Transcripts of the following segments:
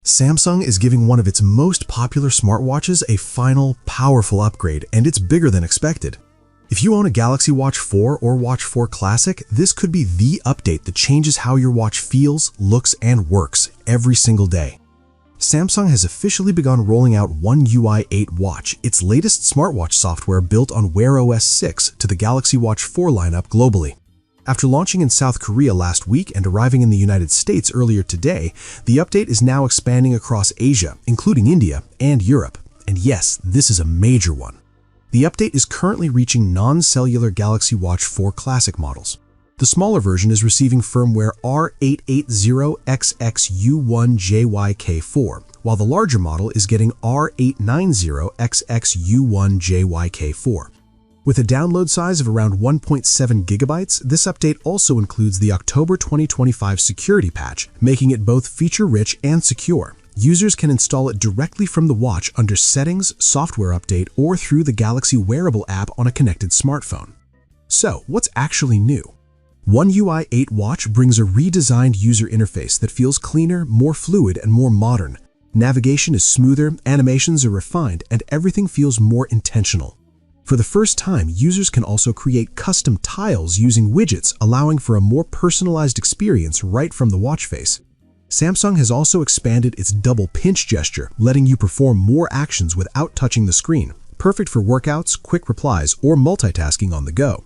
Samsung is giving one of its most popular smartwatches a final, powerful upgrade, and it's bigger than expected. If you own a Galaxy Watch 4 or Watch 4 Classic, this could be the update that changes how your watch feels, looks, and works every single day. Samsung has officially begun rolling out One UI 8 Watch, its latest smartwatch software built on Wear OS 6, to the Galaxy Watch 4 lineup globally. After launching in South Korea last week and arriving in the United States earlier today, the update is now expanding across Asia, including India and Europe. And yes, this is a major one. The update is currently reaching non-cellular Galaxy Watch 4 Classic models. The smaller version is receiving firmware R880XX U1JYK4, while the larger model is getting R890XXU1JYK4. With a download size of around 1.7 gigabytes, this update also includes the October 2025 security patch, making it both feature-rich and secure. Users can install it directly from the watch under Settings, Software Update, or through the Galaxy Wearable app on a connected smartphone. So, what's actually new? One UI 8 Watch brings a redesigned user interface that feels cleaner, more fluid, and more modern. Navigation is smoother, animations are refined, and everything feels more intentional. For the first time, users can also create custom tiles using widgets, allowing for a more personalized experience right from the watch face. Samsung has also expanded its double pinch gesture, letting you perform more actions without touching the screen, perfect for workouts, quick replies, or multitasking on the go.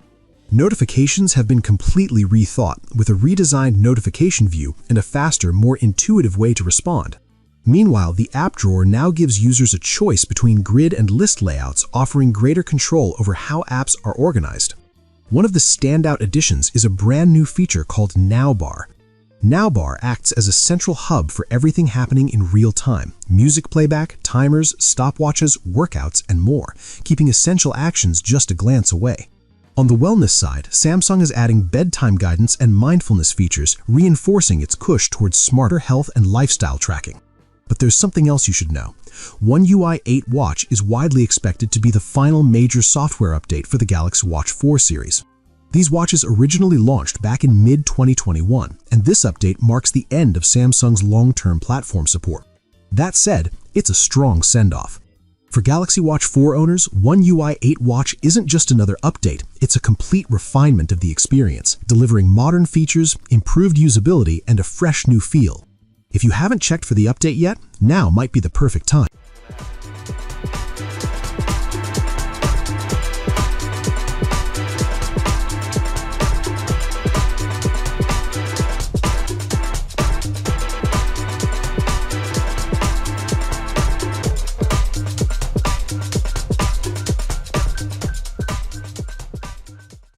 Notifications have been completely rethought, with a redesigned notification view and a faster, more intuitive way to respond. Meanwhile, the app drawer now gives users a choice between grid and list layouts, offering greater control over how apps are organized. One of the standout additions is a brand new feature called Now Bar. Now Bar acts as a central hub for everything happening in real time: music playback, timers, stopwatches, workouts, and more, keeping essential actions just a glance away. On the wellness side, Samsung is adding bedtime guidance and mindfulness features, reinforcing its push towards smarter health and lifestyle tracking. But there's something else you should know. One UI 8 Watch is widely expected to be the final major software update for the Galaxy Watch 4 series. These watches originally launched back in mid-2021, and this update marks the end of Samsung's long-term platform support. That said, it's a strong send-off. For Galaxy Watch 4 owners, One UI 8 Watch isn't just another update, it's a complete refinement of the experience, delivering modern features, improved usability, and a fresh new feel. If you haven't checked for the update yet, now might be the perfect time.